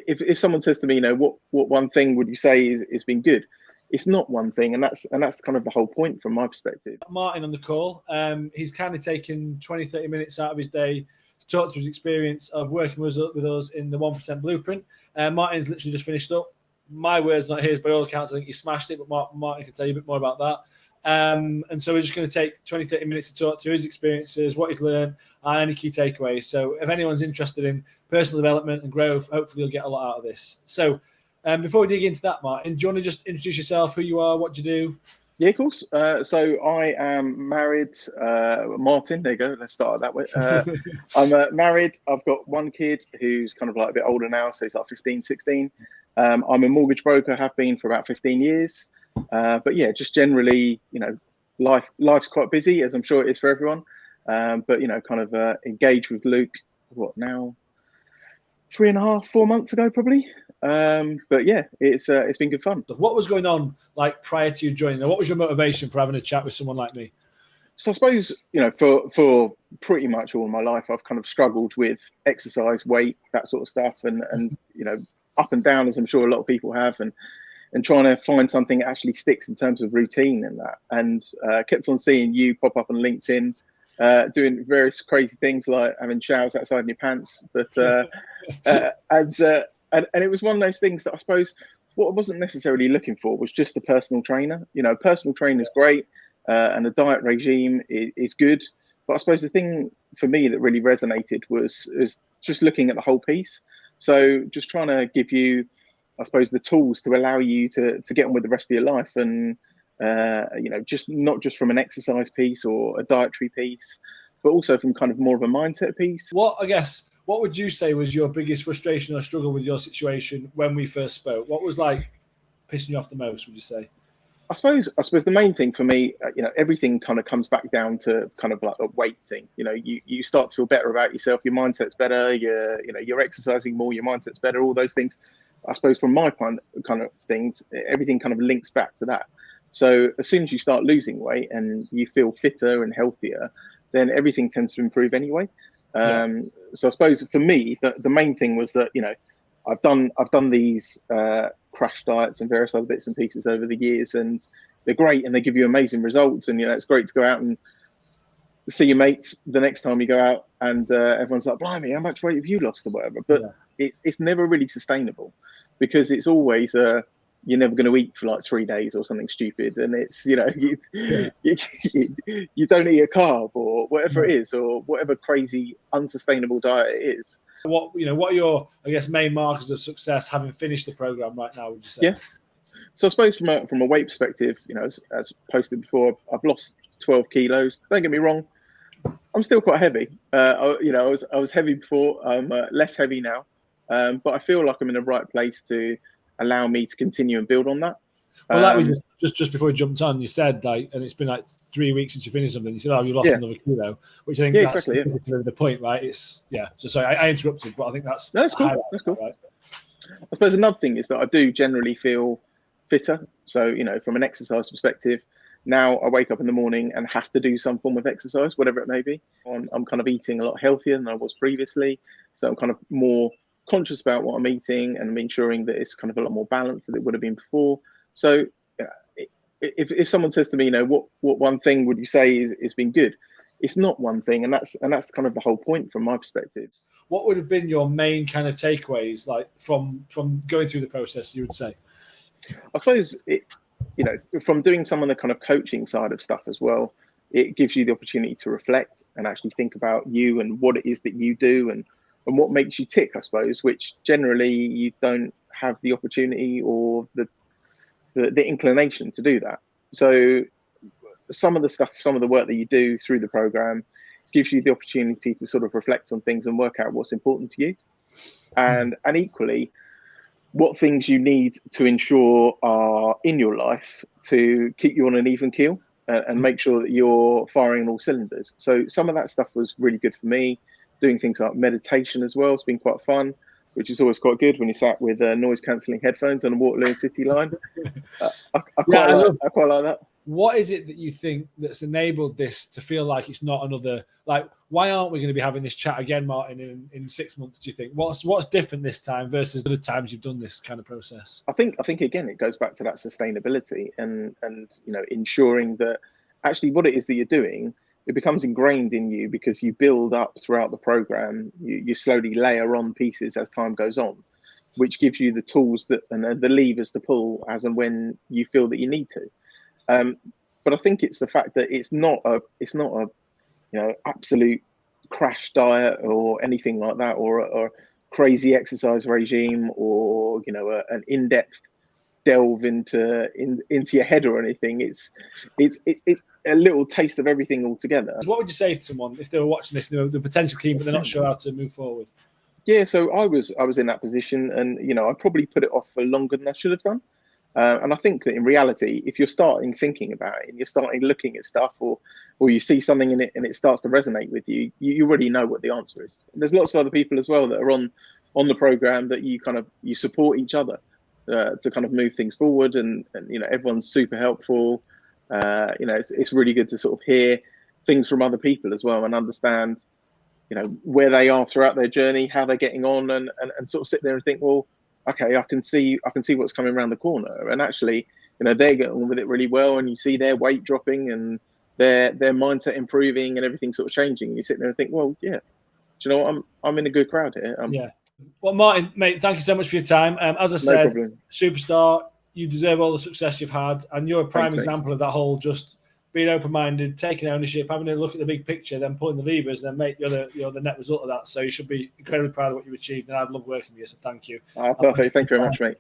if someone says to me, what one thing would you say is been good? It's not one thing, and that's kind of the whole point from my perspective. Martin on the call. He's kind of taken 20-30 minutes out of his day to talk to his experience of working with us in the 1% Blueprint. Martin's literally just finished up. My words, not his. By all accounts, I think he smashed it, but Martin can tell you a bit more about that. And so we're just going to take 20-30 minutes to talk through his experiences, what he's learned, and any key takeaways. So if anyone's interested in personal development and growth, hopefully you'll get a lot out of this. So before we dig into that, Martin, do you want to just introduce yourself, who you are, what do you do? Yeah, of course. So I am married. Martin, there you go. Let's start that way. I'm married. I've got one kid who's kind of like a bit older now, so he's like 15, 16. I'm a mortgage broker, have been for about 15 years. But yeah, just generally, life's quite busy, as I'm sure it is for everyone. But kind of engaged with Luke, what now? 3.5, 4 months ago, probably. But yeah, it's been good fun. What was going on like prior to you joining? What was your motivation for having a chat with someone like me? So I suppose, for pretty much all my life, I've kind of struggled with exercise, weight, that sort of stuff, and up and down, as I'm sure a lot of people have, and trying to find something that actually sticks in terms of routine and that. And kept on seeing you pop up on LinkedIn, doing various crazy things like having showers outside in your pants. But and it was one of those things that I suppose what I wasn't necessarily looking for was just a personal trainer. Personal trainer is great, and the diet regime is good. But I suppose the thing for me that really resonated was just looking at the whole piece. So just trying to give you, I suppose, the tools to allow you to get on with the rest of your life, and just not just from an exercise piece or a dietary piece, but also from kind of more of a mindset piece. What would you say was your biggest frustration or struggle with your situation when we first spoke? What was like pissing you off the most, would you say? I suppose the main thing for me, everything kind of comes back down to kind of like a weight thing. You start to feel better about yourself. Your mindset's better. You're exercising more. Your mindset's better. All those things. I suppose from my kind of things, everything kind of links back to that. So as soon as you start losing weight and you feel fitter and healthier, then everything tends to improve anyway. So I suppose for me, the main thing was that, I've done these crash diets and various other bits and pieces over the years, and they're great and they give you amazing results. And, it's great to go out and see your mates the next time you go out, and everyone's like, blimey, how much weight have you lost or whatever? But it's never really sustainable, because it's always you're never going to eat for like 3 days or something stupid, and it's you don't eat a carb or whatever it is, or whatever crazy unsustainable diet it is. What are your, I guess, main markers of success having finished the program right now, would you say? Yeah. So I suppose from a weight perspective, as posted before, I've lost 12 kilos. Don't get me wrong, I'm still quite heavy. I was heavy before. I'm less heavy now, but I feel like I'm in the right place to allow me to continue and build on that. Well, just before we jumped on, you said and it's been like 3 weeks since you finished something. You said, "Oh, you lost another kilo," which I think that's exactly the point, right? It's So sorry, I interrupted, but I think that's cool. That's cool. Right? I suppose another thing is that I do generally feel fitter. So from an exercise perspective, now I wake up in the morning and have to do some form of exercise, whatever it may be. I'm kind of eating a lot healthier than I was previously, so I'm kind of more conscious about what I'm eating and ensuring that it's kind of a lot more balanced than it would have been before. So if someone says to me, what one thing would you say is been good? It's not one thing, and that's kind of the whole point from my perspective. What would have been your main kind of takeaways, like from going through the process, you would say? I suppose from doing some of the kind of coaching side of stuff as well, it gives you the opportunity to reflect and actually think about you and what it is that you do and what makes you tick, I suppose, which generally you don't have the opportunity or the inclination to do that. So some of the work that you do through the program gives you the opportunity to sort of reflect on things and work out what's important to you, and equally what things you need to ensure are in your life to keep you on an even keel and make sure that you're firing on all cylinders. So some of that stuff was really good for me. Doing things like meditation as well has been quite fun, which is always quite good when you sat with noise cancelling headphones on a Waterloo City line. I quite like that. What is it that you think that's enabled this to feel like it's not another, like, why aren't we going to be having this chat again, Martin, in 6 months, do you think? What's different this time versus other times you've done this kind of process? I think again, it goes back to that sustainability and ensuring that actually what it is that you're doing, it becomes ingrained in you because you build up throughout the program. You slowly layer on pieces as time goes on, which gives you the tools and the levers to pull as and when you feel that you need to. But I think it's the fact that it's not a absolute crash diet or anything like that, or a crazy exercise regime, or an in-depth delve into your head or anything. It's a little taste of everything altogether. What would you say to someone if they were watching this, they're potentially keen, but they're not sure how to move forward? Yeah, so I was in that position, and I probably put it off for longer than I should have done. And I think that in reality, if you're starting thinking about it and you're starting looking at stuff, or you see something in it and it starts to resonate with you, you already know what the answer is. And there's lots of other people as well that are on the program that you support each other to kind of move things forward, and everyone's super helpful. It's really good to sort of hear things from other people as well and understand where they are throughout their journey, how they're getting on, and sort of sit there and think, well, okay, I can see what's coming around the corner, and actually, they're getting on with it really well, and you see their weight dropping and their mindset improving and everything sort of changing. And you sit there and think, well, yeah, do you know what? I'm in a good crowd here. Yeah. Well, Martin, mate, thank you so much for your time. As I said, superstar, you deserve all the success you've had, and you're a prime example of that whole just being open-minded, taking ownership, having a look at the big picture, then pulling the levers, then mate, you're the net result of that. So you should be incredibly proud of what you've achieved, and I've loved working with you. So thank you. Perfect. Thank you very much, mate.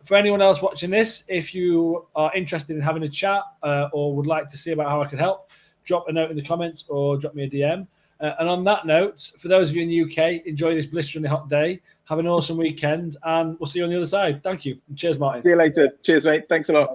For anyone else watching this, if you are interested in having a chat or would like to see about how I can help, drop a note in the comments or drop me a DM. And on that note, for those of you in the UK, enjoy this blisteringly hot day. Have an awesome weekend, and we'll see you on the other side. Thank you. And cheers, Martin. See you later. Cheers, mate. Thanks a lot.